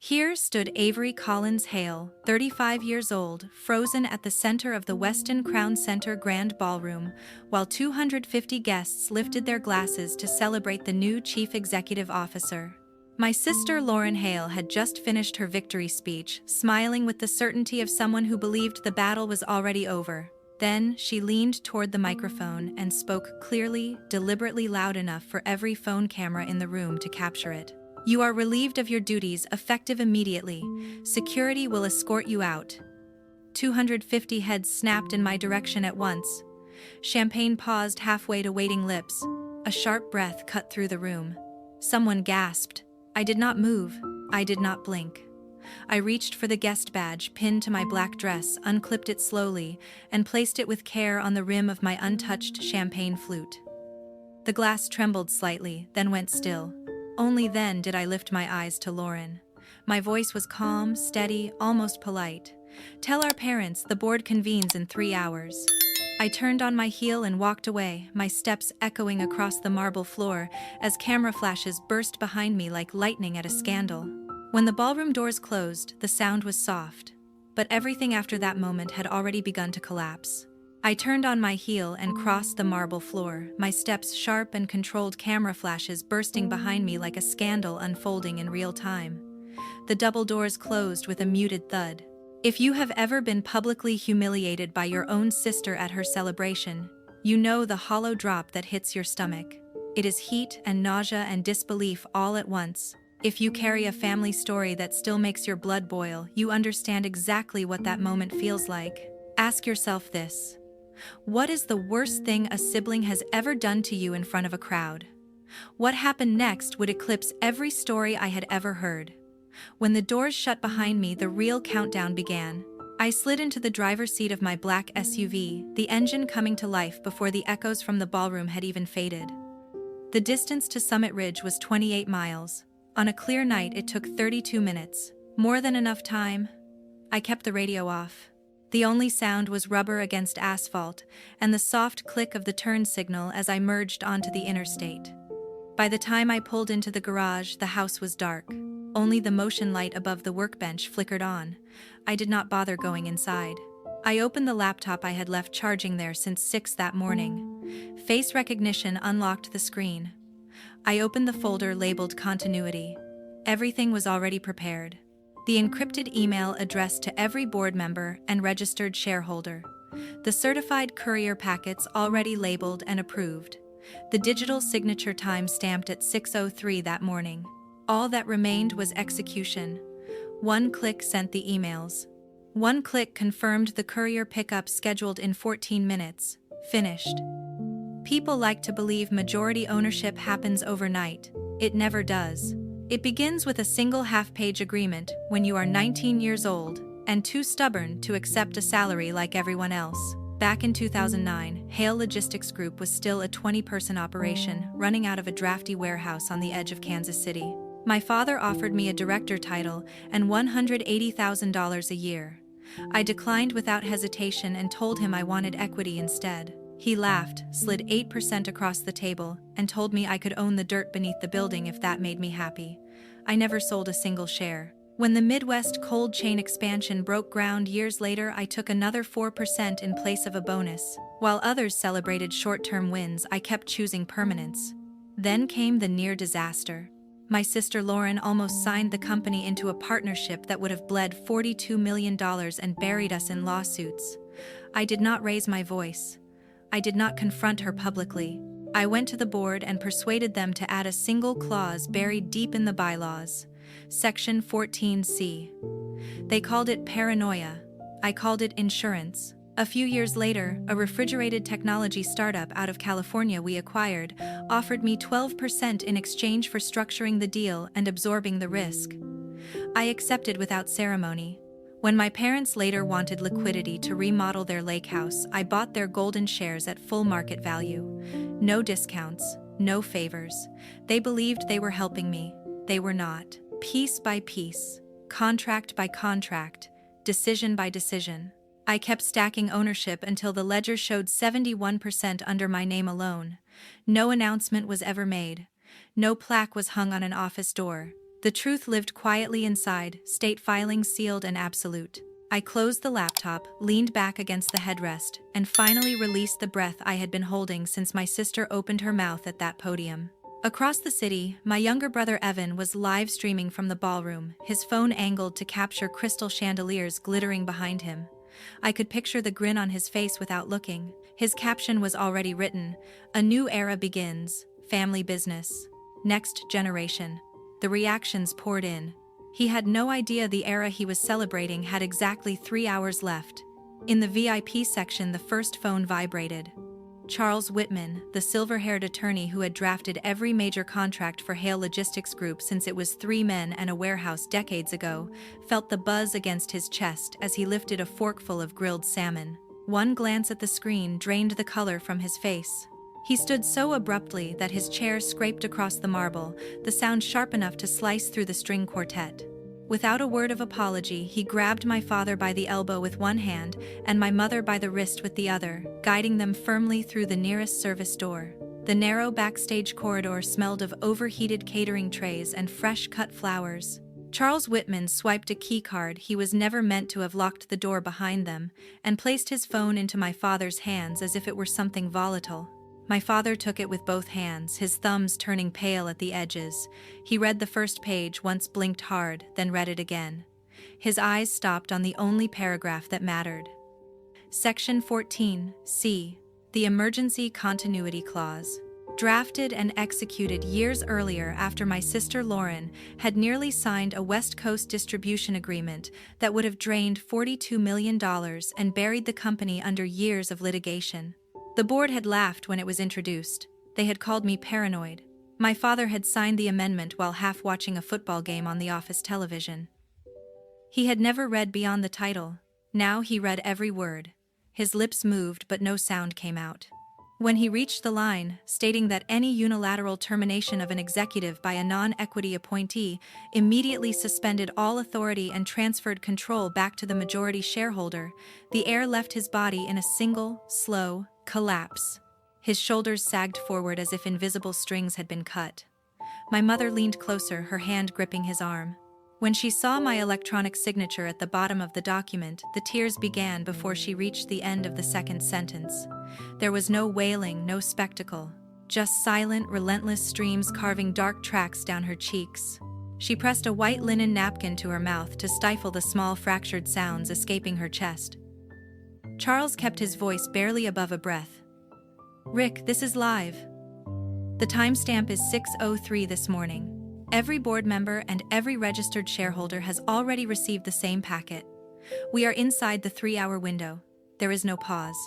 Here stood Avery Collins Hale, 35 years old, frozen at the center of the Westin Crown Center Grand Ballroom, while 250 guests lifted their glasses to celebrate the new chief executive officer. My sister Lauren Hale had just finished her victory speech, smiling with the certainty of someone who believed the battle was already over. Then, she leaned toward the microphone and spoke clearly, deliberately loud enough for every phone camera in the room to capture it. "You are relieved of your duties, effective immediately. Security will escort you out." 250 heads snapped in my direction at once. Champagne paused halfway to waiting lips. A sharp breath cut through the room. Someone gasped. I did not move. I did not blink. I reached for the guest badge pinned to my black dress, unclipped it slowly, and placed it with care on the rim of my untouched champagne flute. The glass trembled slightly, then went still. Only then did I lift my eyes to Lauren. My voice was calm, steady, almost polite. "Tell our parents the board convenes in 3 hours." I turned on my heel and walked away, my steps echoing across the marble floor as camera flashes burst behind me like lightning at a scandal. When the ballroom doors closed, the sound was soft, but everything after that moment had already begun to collapse. I turned on my heel and crossed the marble floor, my steps sharp and controlled, camera flashes bursting behind me like a scandal unfolding in real time. The double doors closed with a muted thud. If you have ever been publicly humiliated by your own sister at her celebration, you know the hollow drop that hits your stomach. It is heat and nausea and disbelief all at once. If you carry a family story that still makes your blood boil, you understand exactly what that moment feels like. Ask yourself this. What is the worst thing a sibling has ever done to you in front of a crowd? What happened next would eclipse every story I had ever heard. When the doors shut behind me, the real countdown began. I slid into the driver's seat of my black SUV, the engine coming to life before the echoes from the ballroom had even faded. The distance to Summit Ridge was 28 miles. On a clear night, it took 32 minutes. More than enough time. I kept the radio off. The only sound was rubber against asphalt and the soft click of the turn signal as I merged onto the interstate. By the time I pulled into the garage, the house was dark. Only the motion light above the workbench flickered on. I did not bother going inside. I opened the laptop I had left charging there since 6 that morning. Face recognition unlocked the screen. I opened the folder labeled Continuity. Everything was already prepared. The encrypted email addressed to every board member and registered shareholder. The certified courier packets already labeled and approved. The digital signature time stamped at 6:03 that morning. All that remained was execution. One click sent the emails. One click confirmed the courier pickup scheduled in 14 minutes. Finished. People like to believe majority ownership happens overnight. It never does. It begins with a single half-page agreement when you are 19 years old and too stubborn to accept a salary like everyone else. Back in 2009, Hale Logistics Group was still a 20-person operation, running out of a drafty warehouse on the edge of Kansas City. My father offered me a director title and $180,000 a year. I declined without hesitation and told him I wanted equity instead. He laughed, slid 8% across the table, and told me I could own the dirt beneath the building if that made me happy. I never sold a single share. When the Midwest cold chain expansion broke ground years later, I took another 4% in place of a bonus. While others celebrated short-term wins, I kept choosing permanence. Then came the near disaster. My sister Lauren almost signed the company into a partnership that would have bled $42 million and buried us in lawsuits. I did not raise my voice. I did not confront her publicly. I went to the board and persuaded them to add a single clause buried deep in the bylaws. Section 14C. They called it paranoia. I called it insurance. A few years later, a refrigerated technology startup out of California we acquired offered me 12% in exchange for structuring the deal and absorbing the risk. I accepted without ceremony. When my parents later wanted liquidity to remodel their lake house, I bought their golden shares at full market value. No discounts, no favors. They believed they were helping me. They were not. Piece by piece, contract by contract, decision by decision. I kept stacking ownership until the ledger showed 71% under my name alone. No announcement was ever made. No plaque was hung on an office door. The truth lived quietly inside, state filings sealed and absolute. I closed the laptop, leaned back against the headrest, and finally released the breath I had been holding since my sister opened her mouth at that podium. Across the city, my younger brother Evan was live streaming from the ballroom, his phone angled to capture crystal chandeliers glittering behind him. I could picture the grin on his face without looking. His caption was already written: "A new era begins, family business. Next generation." The reactions poured in. He had no idea the era he was celebrating had exactly 3 hours left. In the VIP section, the first phone vibrated. Charles Whitman, the silver-haired attorney who had drafted every major contract for Hale Logistics Group since it was 3 men and a warehouse decades ago, felt the buzz against his chest as he lifted a forkful of grilled salmon. One glance at the screen drained the color from his face. He stood so abruptly that his chair scraped across the marble, the sound sharp enough to slice through the string quartet. Without a word of apology, he grabbed my father by the elbow with one hand and my mother by the wrist with the other, guiding them firmly through the nearest service door. The narrow backstage corridor smelled of overheated catering trays and fresh-cut flowers. Charles Whitman swiped a keycard he was never meant to have locked the door behind them, and placed his phone into my father's hands as if it were something volatile. My father took it with both hands, his thumbs turning pale at the edges. He read the first page, once blinked hard, then read it again. His eyes stopped on the only paragraph that mattered. Section 14, C. The Emergency Continuity Clause. Drafted and executed years earlier after my sister Lauren had nearly signed a West Coast distribution agreement that would have drained $42 million and buried the company under years of litigation. The board had laughed when it was introduced. They had called me paranoid. My father had signed the amendment while half watching a football game on the office television. He had never read beyond the title. Now he read every word. His lips moved, but no sound came out. When he reached the line, stating that any unilateral termination of an executive by a non-equity appointee immediately suspended all authority and transferred control back to the majority shareholder, the air left his body in a single, slow collapse. His shoulders sagged forward as if invisible strings had been cut. My mother leaned closer, her hand gripping his arm. When she saw my electronic signature at the bottom of the document, the tears began before she reached the end of the second sentence. There was no wailing, no spectacle, just silent, relentless streams carving dark tracks down her cheeks. She pressed a white linen napkin to her mouth to stifle the small fractured sounds escaping her chest. Charles kept his voice barely above a breath. "Rick, this is live. The timestamp is 6:03 this morning. Every board member and every registered shareholder has already received the same packet. We are inside the 3-hour window. There is no pause."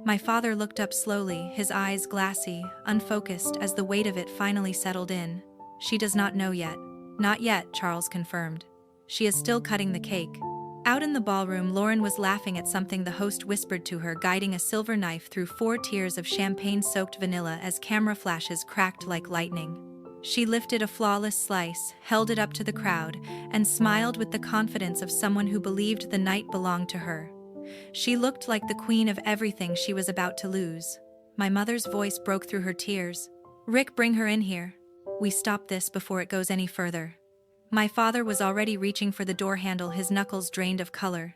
My father looked up slowly, his eyes glassy, unfocused as the weight of it finally settled in. "She does not know yet." "Not yet," Charles confirmed. "She is still cutting the cake." Out in the ballroom, Lauren was laughing at something the host whispered to her, guiding a silver knife through 4 tiers of champagne-soaked vanilla as camera flashes cracked like lightning. She lifted a flawless slice, held it up to the crowd, and smiled with the confidence of someone who believed the night belonged to her. She looked like the queen of everything she was about to lose. My mother's voice broke through her tears. "Rick, bring her in here. We stop this before it goes any further." My father was already reaching for the door handle, his knuckles drained of color.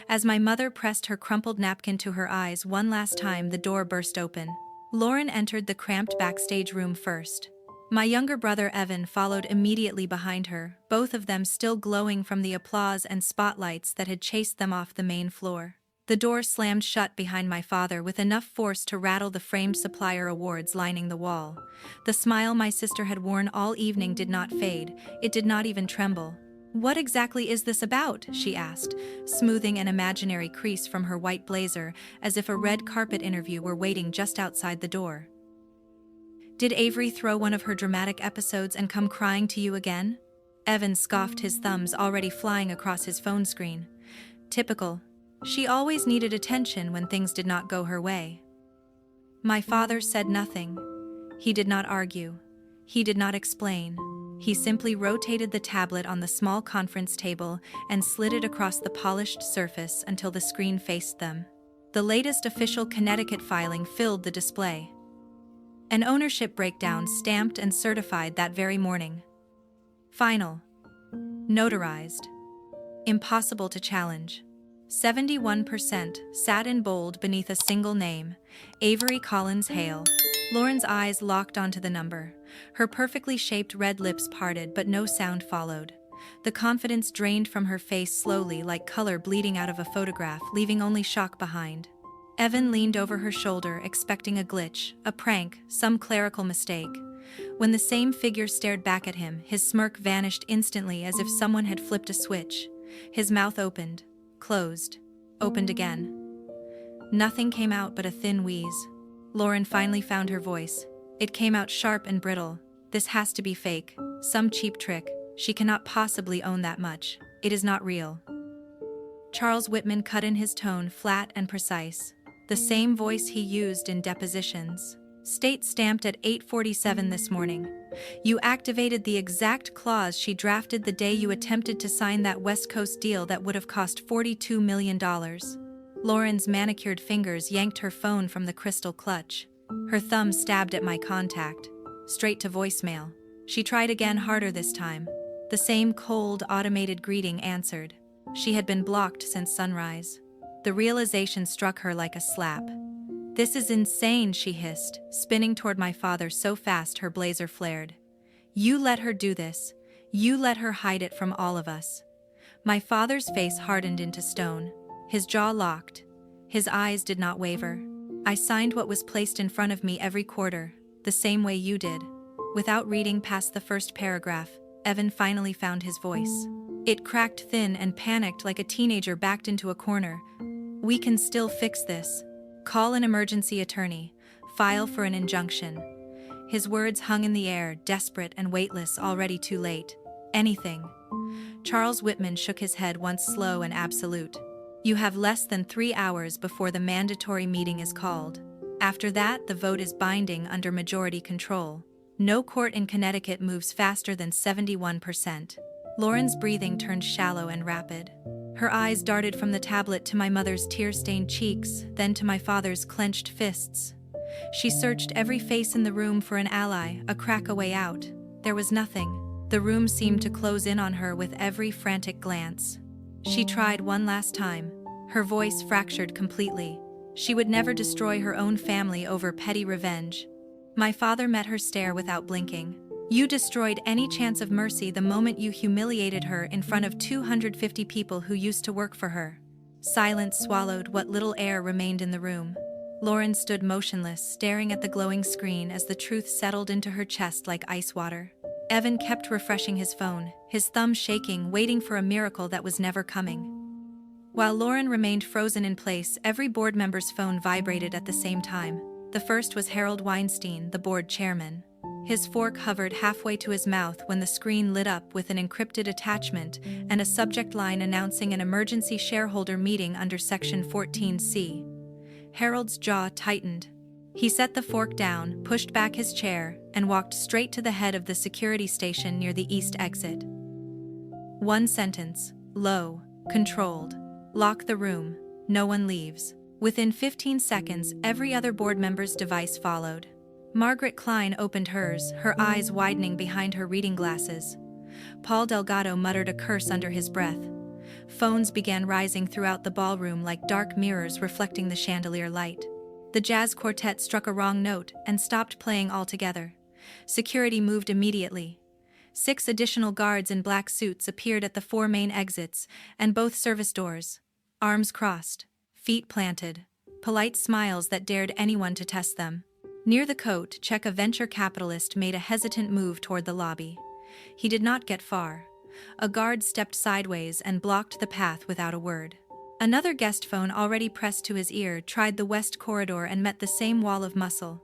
As my mother pressed her crumpled napkin to her eyes one last time, the door burst open. Lauren entered the cramped backstage room first. My younger brother Evan followed immediately behind her, both of them still glowing from the applause and spotlights that had chased them off the main floor. The door slammed shut behind my father with enough force to rattle the framed supplier awards lining the wall. The smile my sister had worn all evening did not fade, it did not even tremble. "What exactly is this about?" she asked, smoothing an imaginary crease from her white blazer as if a red carpet interview were waiting just outside the door. "Did Avery throw one of her dramatic episodes and come crying to you again?" Evan scoffed, his thumbs already flying across his phone screen. "Typical. She always needed attention when things did not go her way." My father said nothing. He did not argue. He did not explain. He simply rotated the tablet on the small conference table and slid it across the polished surface until the screen faced them. The latest official Connecticut filing filled the display. An ownership breakdown stamped and certified that very morning. Final. Notarized. Impossible to challenge. 71% sat in bold beneath a single name, Avery Collins Hale. Lauren's eyes locked onto the number. Her perfectly shaped red lips parted, but no sound followed. The confidence drained from her face slowly, like color bleeding out of a photograph, leaving only shock behind. Evan leaned over her shoulder, expecting a glitch, a prank, some clerical mistake. When the same figure stared back at him, his smirk vanished instantly, as if someone had flipped a switch. His mouth opened, closed, opened again. Nothing came out but a thin wheeze. Lauren finally found her voice. It came out sharp and brittle. This has to be fake. Some cheap trick. She cannot possibly own that much. It is not real. Charles Whitman cut in, his tone flat and precise. The same voice he used in depositions. State stamped at 8:47 this morning. You activated the exact clause she drafted the day you attempted to sign that West Coast deal that would have cost $42 million. Lauren's manicured fingers yanked her phone from the crystal clutch. Her thumb stabbed at my contact. Straight to voicemail. She tried again, harder this time. The same cold, automated greeting answered. She had been blocked since sunrise. The realization struck her like a slap. This is insane, she hissed, spinning toward my father so fast her blazer flared. You let her do this. You let her hide it from all of us. My father's face hardened into stone. His jaw locked. His eyes did not waver. I signed what was placed in front of me every quarter, the same way you did. Without reading past the first paragraph, Evan finally found his voice. It cracked thin and panicked, like a teenager backed into a corner. We can still fix this. Call an emergency attorney. File for an injunction. His words hung in the air, desperate and weightless, already too late. Anything. Charles Whitman shook his head once, slow and absolute. You have less than 3 hours before the mandatory meeting is called. After that, the vote is binding under majority control. No court in Connecticut moves faster than 71%. Lauren's breathing turned shallow and rapid. Her eyes darted from the tablet to my mother's tear-stained cheeks, then to my father's clenched fists. She searched every face in the room for an ally, a crack, a way out. There was nothing. The room seemed to close in on her with every frantic glance. She tried one last time. Her voice fractured completely. She would never destroy her own family over petty revenge. My father met her stare without blinking. You destroyed any chance of mercy the moment you humiliated her in front of 250 people who used to work for her. Silence swallowed what little air remained in the room. Lauren stood motionless, staring at the glowing screen as the truth settled into her chest like ice water. Evan kept refreshing his phone, his thumb shaking, waiting for a miracle that was never coming. While Lauren remained frozen in place, every board member's phone vibrated at the same time. The first was Harold Weinstein, the board chairman. His fork hovered halfway to his mouth when the screen lit up with an encrypted attachment and a subject line announcing an emergency shareholder meeting under Section 14C. Harold's jaw tightened. He set the fork down, pushed back his chair, and walked straight to the head of the security station near the east exit. One sentence, low, controlled. Lock the room. No one leaves. Within 15 seconds, every other board member's device followed. Margaret Klein opened hers, her eyes widening behind her reading glasses. Paul Delgado muttered a curse under his breath. Phones began rising throughout the ballroom like dark mirrors reflecting the chandelier light. The jazz quartet struck a wrong note and stopped playing altogether. Security moved immediately. 6 additional guards in black suits appeared at the 4 main exits and both service doors. Arms crossed, feet planted, polite smiles that dared anyone to test them. Near the coat check, a venture capitalist made a hesitant move toward the lobby. He did not get far. A guard stepped sideways and blocked the path without a word. Another guest phone, already pressed to his ear, tried the west corridor and met the same wall of muscle.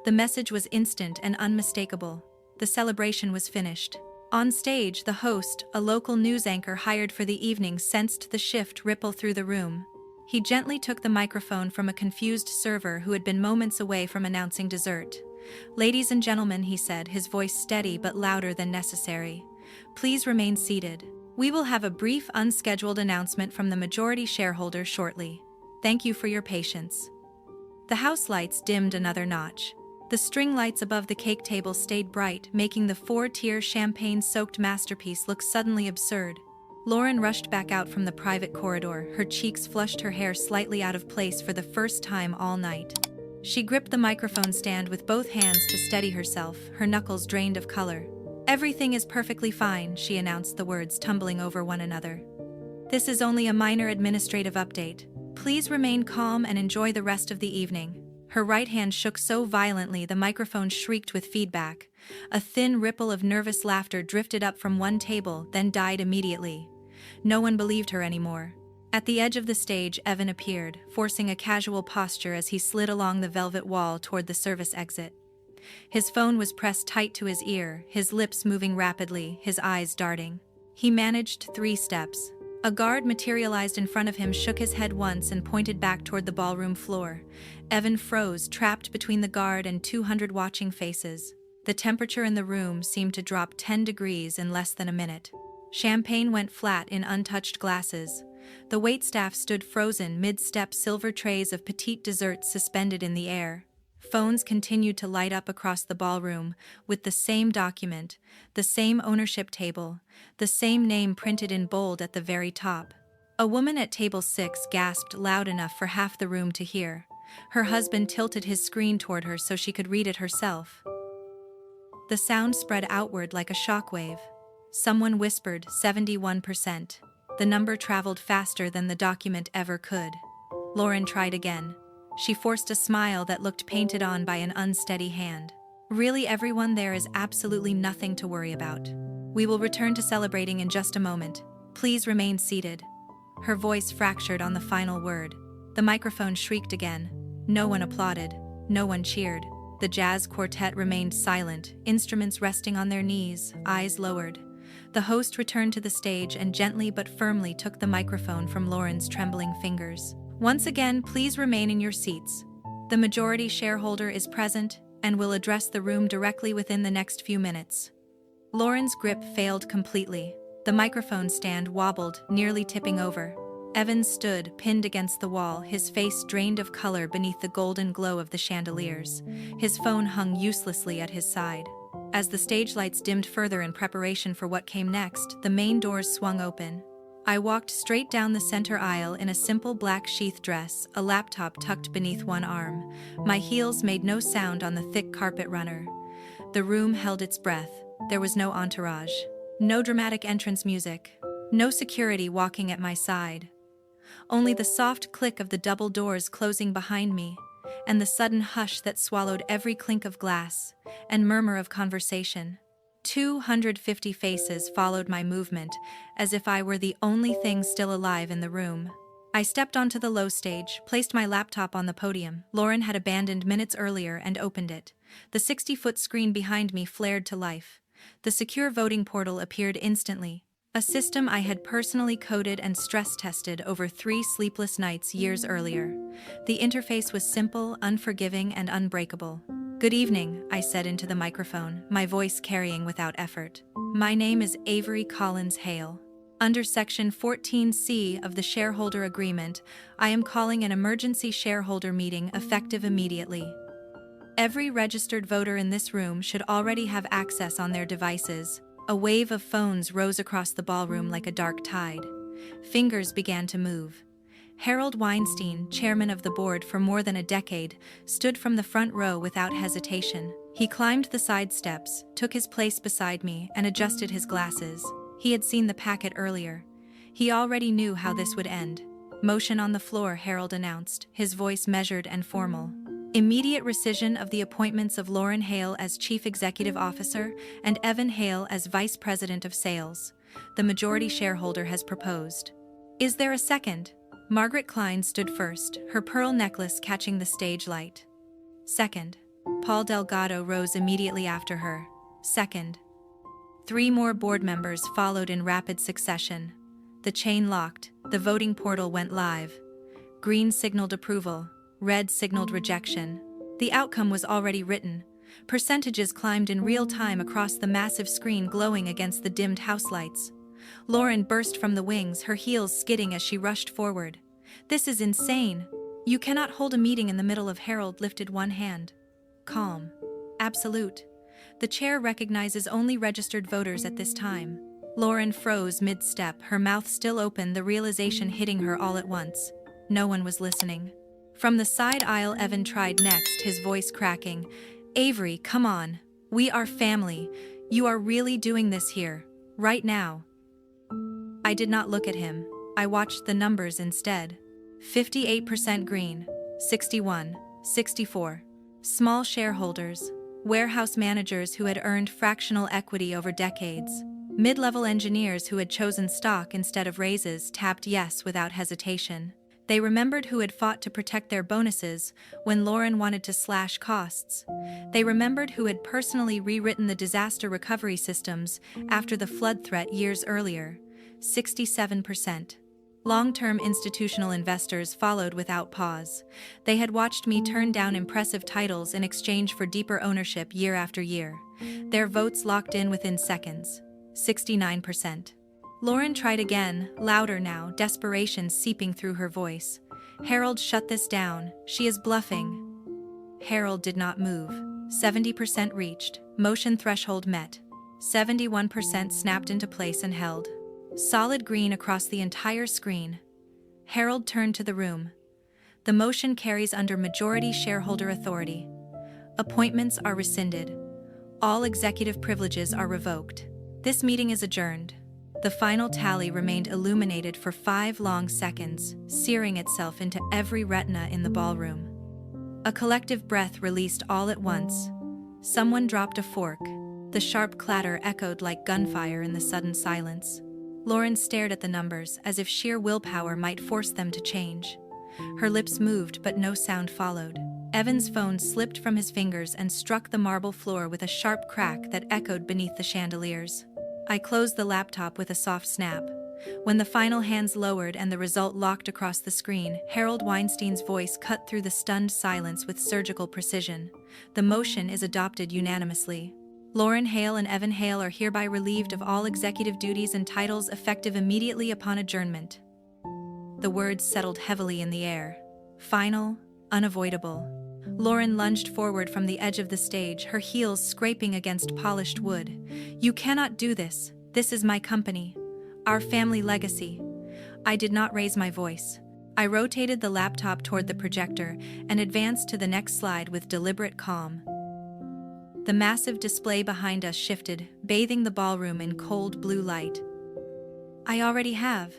The message was instant and unmistakable. The celebration was finished. On stage, the host, a local news anchor hired for the evening, sensed the shift ripple through the room. He gently took the microphone from a confused server who had been moments away from announcing dessert. "Ladies and gentlemen," he said, his voice steady but louder than necessary, "please remain seated. We will have a brief, unscheduled announcement from the majority shareholder shortly. Thank you for your patience." The house lights dimmed another notch. The string lights above the cake table stayed bright, making the four-tier champagne-soaked masterpiece look suddenly absurd. Lauren rushed back out from the private corridor, her cheeks flushed, her hair slightly out of place for the first time all night. She gripped the microphone stand with both hands to steady herself, her knuckles drained of color. "Everything is perfectly fine," she announced, the words tumbling over one another. "This is only a minor administrative update. Please remain calm and enjoy the rest of the evening." Her right hand shook so violently the microphone shrieked with feedback. A thin ripple of nervous laughter drifted up from one table, then died immediately. No one believed her anymore. At the edge of the stage, Evan appeared, forcing a casual posture as he slid along the velvet wall toward the service exit. His phone was pressed tight to his ear, his lips moving rapidly, his eyes darting. He managed 3 steps. A guard materialized in front of him, shook his head once and pointed back toward the ballroom floor. Evan froze, trapped between the guard and 200 watching faces. The temperature in the room seemed to drop 10 degrees in less than a minute. Champagne went flat in untouched glasses. The waitstaff stood frozen mid-step, silver trays of petite desserts suspended in the air. Phones continued to light up across the ballroom, with the same document, the same ownership table, the same name printed in bold at the very top. A woman at table 6 gasped loud enough for half the room to hear. Her husband tilted his screen toward her so she could read it herself. The sound spread outward like a shockwave. Someone whispered, 71%. The number traveled faster than the document ever could. Lauren tried again. She forced a smile that looked painted on by an unsteady hand. "Really, everyone, there is absolutely nothing to worry about. We will return to celebrating in just a moment. Please remain seated." Her voice fractured on the final word. The microphone shrieked again. No one applauded. No one cheered. The jazz quartet remained silent, instruments resting on their knees, eyes lowered. The host returned to the stage and gently but firmly took the microphone from Lauren's trembling fingers. "Once again, please remain in your seats. The majority shareholder is present and will address the room directly within the next few minutes." Lauren's grip failed completely. The microphone stand wobbled, nearly tipping over. Evan stood, pinned against the wall, his face drained of color beneath the golden glow of the chandeliers. His phone hung uselessly at his side. As the stage lights dimmed further in preparation for what came next, the main doors swung open. I walked straight down the center aisle in a simple black sheath dress, a laptop tucked beneath one arm. My heels made no sound on the thick carpet runner. The room held its breath. There was no entourage. No dramatic entrance music. No security walking at my side. Only the soft click of the double doors closing behind me, and the sudden hush that swallowed every clink of glass and murmur of conversation. 250 faces followed my movement, as if I were the only thing still alive in the room. I stepped onto the low stage, placed my laptop on the podium Lauren had abandoned minutes earlier, and opened it. The 60-foot screen behind me flared to life. The secure voting portal appeared instantly, a system I had personally coded and stress-tested over 3 sleepless nights years earlier. The interface was simple, unforgiving, and unbreakable. "Good evening," I said into the microphone, my voice carrying without effort. "My name is Avery Collins Hale. Under Section 14C of the Shareholder Agreement, I am calling an emergency shareholder meeting effective immediately. Every registered voter in this room should already have access on their devices." A wave of phones rose across the ballroom like a dark tide. Fingers began to move. Harold Weinstein, chairman of the board for more than a decade, stood from the front row without hesitation. He climbed the side steps, took his place beside me, and adjusted his glasses. He had seen the packet earlier. He already knew how this would end. "Motion on the floor," Harold announced, his voice measured and formal. "Immediate rescission of the appointments of Lauren Hale as Chief Executive Officer and Evan Hale as Vice President of Sales. The majority shareholder has proposed." "Is there a second?" Margaret Klein stood first, her pearl necklace catching the stage light. "Second." Paul Delgado rose immediately after her. "Second." 3 more board members followed in rapid succession. The chain locked, the voting portal went live. Green signaled approval. Red signaled rejection. The outcome was already written. Percentages climbed in real time across the massive screen glowing against the dimmed house lights. Lauren burst from the wings, her heels skidding as she rushed forward. "This is insane. You cannot hold a meeting in the middle of." Harold lifted one hand. "Calm. absolute. The chair recognizes only registered voters at this time. Lauren froze mid-step, her mouth still open, the realization hitting her all at once. No one was listening. From the side aisle, Evan tried next, his voice cracking. "Avery, come on. We are family. You are really doing this here, right now." I did not look at him. I watched the numbers instead. 58% green, 61, 64. Small shareholders, warehouse managers who had earned fractional equity over decades, mid-level engineers who had chosen stock instead of raises tapped yes without hesitation. They remembered who had fought to protect their bonuses when Lauren wanted to slash costs. They remembered who had personally rewritten the disaster recovery systems after the flood threat years earlier. 67%. Long-term institutional investors followed without pause. They had watched me turn down impressive titles in exchange for deeper ownership year after year. Their votes locked in within seconds. 69%. Lauren tried again, louder now, desperation seeping through her voice. "Harold, shut this down. She is bluffing." Harold did not move. 70% reached. Motion threshold met. 71% snapped into place and held. Solid green across the entire screen. Harold turned to the room. "The motion carries under majority shareholder authority. Appointments are rescinded. All executive privileges are revoked. This meeting is adjourned." The final tally remained illuminated for 5 long seconds, searing itself into every retina in the ballroom. A collective breath released all at once. Someone dropped a fork. The sharp clatter echoed like gunfire in the sudden silence. Lauren stared at the numbers as if sheer willpower might force them to change. Her lips moved but no sound followed. Evan's phone slipped from his fingers and struck the marble floor with a sharp crack that echoed beneath the chandeliers. I closed the laptop with a soft snap. When the final hands lowered and the result locked across the screen, Harold Weinstein's voice cut through the stunned silence with surgical precision. "The motion is adopted unanimously. Lauren Hale and Evan Hale are hereby relieved of all executive duties and titles effective immediately upon adjournment." The words settled heavily in the air. Final, unavoidable. Lauren lunged forward from the edge of the stage, her heels scraping against polished wood. "You cannot do this. This is my company. Our family legacy." I did not raise my voice. I rotated the laptop toward the projector and advanced to the next slide with deliberate calm. The massive display behind us shifted, bathing the ballroom in cold blue light. "I already have.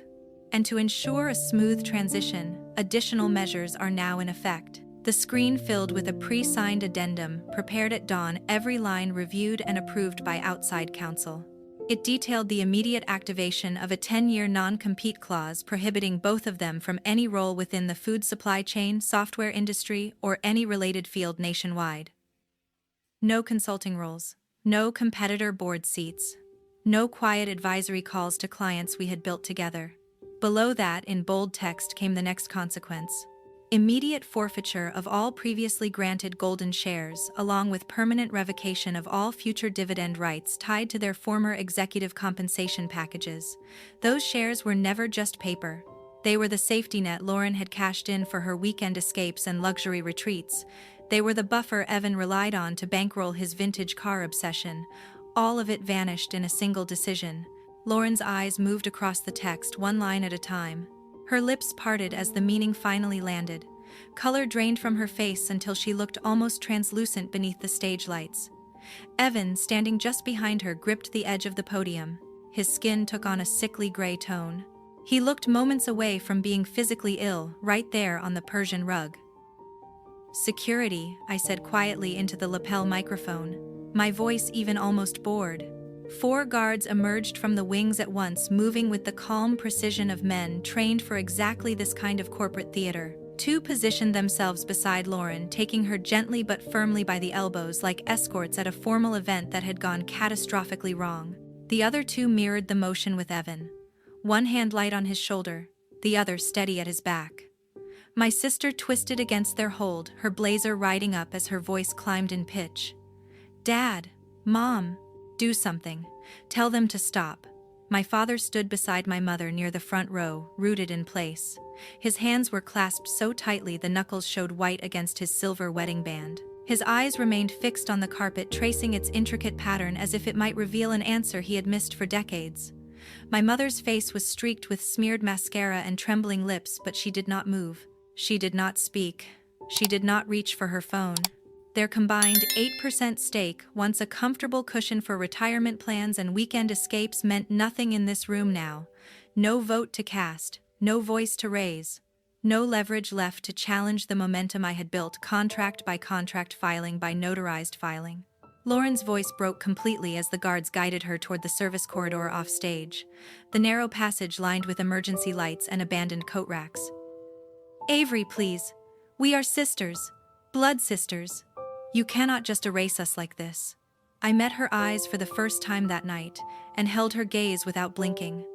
And to ensure a smooth transition, additional measures are now in effect." The screen filled with a pre-signed addendum, prepared at dawn, every line reviewed and approved by outside counsel. It detailed the immediate activation of a 10-year non-compete clause prohibiting both of them from any role within the food supply chain, software industry, or any related field nationwide. No consulting roles, no competitor board seats, no quiet advisory calls to clients we had built together. Below that, in bold text, came the next consequence. Immediate forfeiture of all previously granted golden shares, along with permanent revocation of all future dividend rights tied to their former executive compensation packages. Those shares were never just paper. They were the safety net Lauren had cashed in for her weekend escapes and luxury retreats. They were the buffer Evan relied on to bankroll his vintage car obsession. All of it vanished in a single decision. Lauren's eyes moved across the text, one line at a time. Her lips parted as the meaning finally landed. Color drained from her face until she looked almost translucent beneath the stage lights. Evan, standing just behind her, gripped the edge of the podium. His skin took on a sickly gray tone. He looked moments away from being physically ill, right there on the Persian rug. "Security," I said quietly into the lapel microphone, my voice even almost bored. 4 guards emerged from the wings at once, moving with the calm precision of men trained for exactly this kind of corporate theater. 2 positioned themselves beside Lauren, taking her gently but firmly by the elbows like escorts at a formal event that had gone catastrophically wrong. The other 2 mirrored the motion with Evan. One hand light on his shoulder, the other steady at his back. My sister twisted against their hold, her blazer riding up as her voice climbed in pitch. "Dad, Mom, do something. Tell them to stop." My father stood beside my mother near the front row, rooted in place. His hands were clasped so tightly the knuckles showed white against his silver wedding band. His eyes remained fixed on the carpet, tracing its intricate pattern as if it might reveal an answer he had missed for decades. My mother's face was streaked with smeared mascara and trembling lips, but she did not move. She did not speak. She did not reach for her phone. Their combined 8% stake, once a comfortable cushion for retirement plans and weekend escapes, meant nothing in this room now. No vote to cast, no voice to raise, no leverage left to challenge the momentum I had built, contract by contract, filing by notarized filing. Lauren's voice broke completely as the guards guided her toward the service corridor off stage, the narrow passage lined with emergency lights and abandoned coat racks. "Avery, please. We are sisters. Blood sisters. You cannot just erase us like this." I met her eyes for the first time that night and held her gaze without blinking.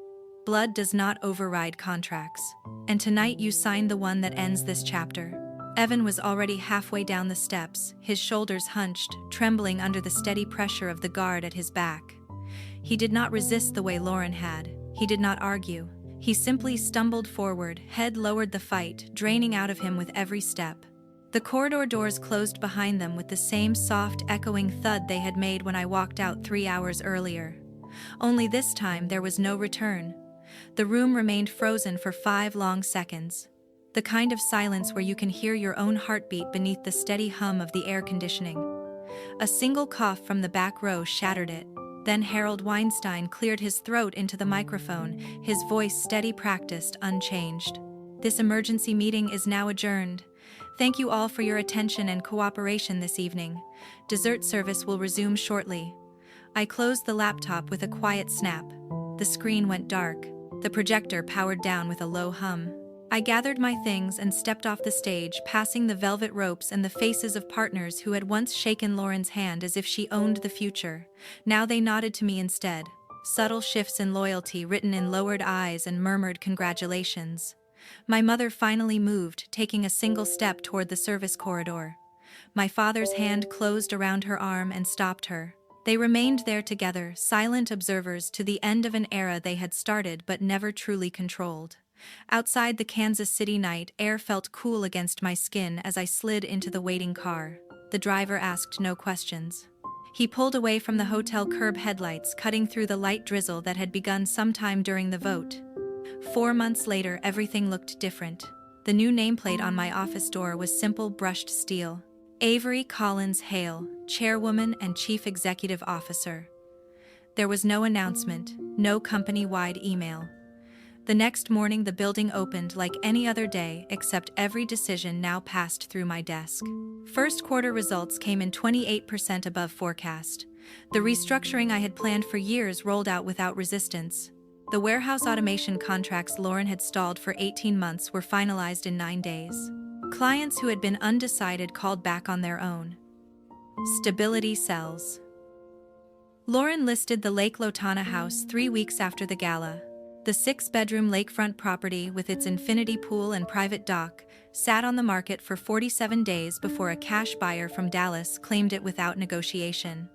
"Blood does not override contracts. And tonight you signed the one that ends this chapter." Evan was already halfway down the steps, his shoulders hunched, trembling under the steady pressure of the guard at his back. He did not resist the way Lauren had. He did not argue. He simply stumbled forward, head lowered, the fight draining out of him with every step. The corridor doors closed behind them with the same soft, echoing thud they had made when I walked out 3 hours earlier. Only this time there was no return. The room remained frozen for 5 long seconds. The kind of silence where you can hear your own heartbeat beneath the steady hum of the air conditioning. A single cough from the back row shattered it. Then Harold Weinstein cleared his throat into the microphone, his voice steady, practiced, unchanged. "This emergency meeting is now adjourned. Thank you all for your attention and cooperation this evening. Dessert service will resume shortly." I closed the laptop with a quiet snap. The screen went dark. The projector powered down with a low hum. I gathered my things and stepped off the stage, passing the velvet ropes and the faces of partners who had once shaken Lauren's hand as if she owned the future. Now they nodded to me instead. Subtle shifts in loyalty written in lowered eyes and murmured congratulations. My mother finally moved, taking a single step toward the service corridor. My father's hand closed around her arm and stopped her. They remained there together, silent observers to the end of an era they had started but never truly controlled. Outside the Kansas City night air felt cool against my skin as I slid into the waiting car. The driver asked no questions. He pulled away from the hotel curb headlights, cutting through the light drizzle that had begun sometime during the vote. 4 months later, everything looked different. The new nameplate on my office door was simple brushed steel. Avery Collins Hale, Chairwoman and Chief Executive Officer. There was no announcement, no company-wide email. The next morning the building opened like any other day, except every decision now passed through my desk. First quarter results came in 28% above forecast. The restructuring I had planned for years rolled out without resistance. The warehouse automation contracts Lauren had stalled for 18 months were finalized in 9 days. Clients who had been undecided called back on their own. Stability sells. Lauren listed the Lake Lotana house 3 weeks after the gala. The 6-bedroom lakefront property with its infinity pool and private dock sat on the market for 47 days before a cash buyer from Dallas claimed it without negotiation.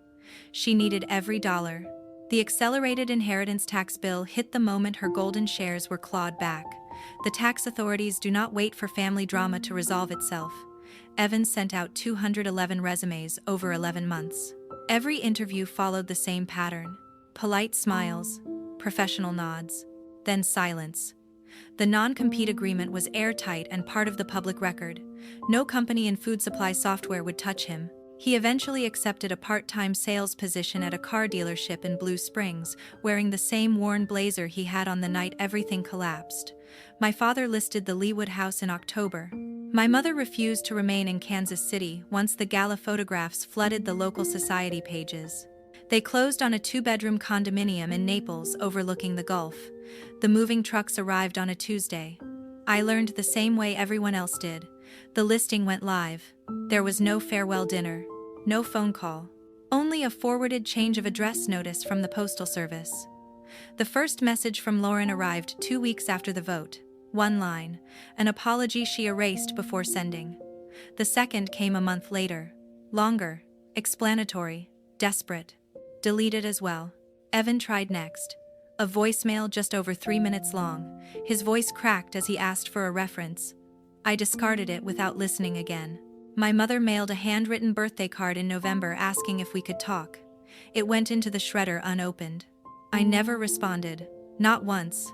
She needed every dollar. The accelerated inheritance tax bill hit the moment her golden shares were clawed back. The tax authorities do not wait for family drama to resolve itself. Evans sent out 211 resumes over 11 months. Every interview followed the same pattern. Polite smiles, professional nods, then silence. The non-compete agreement was airtight and part of the public record. No company in food supply software would touch him. He eventually accepted a part-time sales position at a car dealership in Blue Springs, wearing the same worn blazer he had on the night everything collapsed. My father listed the Leawood house in October. My mother refused to remain in Kansas City once the gala photographs flooded the local society pages. They closed on a 2-bedroom condominium in Naples overlooking the Gulf. The moving trucks arrived on a Tuesday. I learned the same way everyone else did. The listing went live. There was no farewell dinner, no phone call, only a forwarded change of address notice from the Postal Service. The first message from Lauren arrived 2 weeks after the vote. 1 line, an apology she erased before sending. The second came a month later. Longer, explanatory, desperate. Deleted as well. Evan tried next. A voicemail just over 3 minutes long. His voice cracked as he asked for a reference. I discarded it without listening again. My mother mailed a handwritten birthday card in November asking if we could talk. It went into the shredder unopened. I never responded. Not once.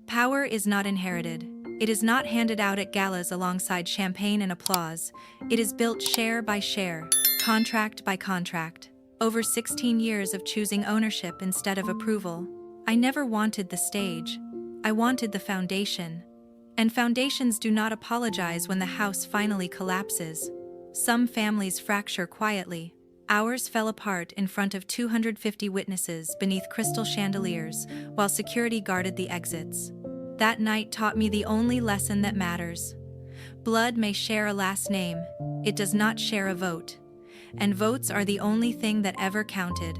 Power is not inherited. It is not handed out at galas alongside champagne and applause. It is built share by share, contract by contract. Over 16 years of choosing ownership instead of approval. I never wanted the stage. I wanted the foundation. And foundations do not apologize when the house finally collapses. Some families fracture quietly. Ours fell apart in front of 250 witnesses beneath crystal chandeliers while security guarded the exits. That night taught me the only lesson that matters. Blood may share a last name, it does not share a vote. And votes are the only thing that ever counted.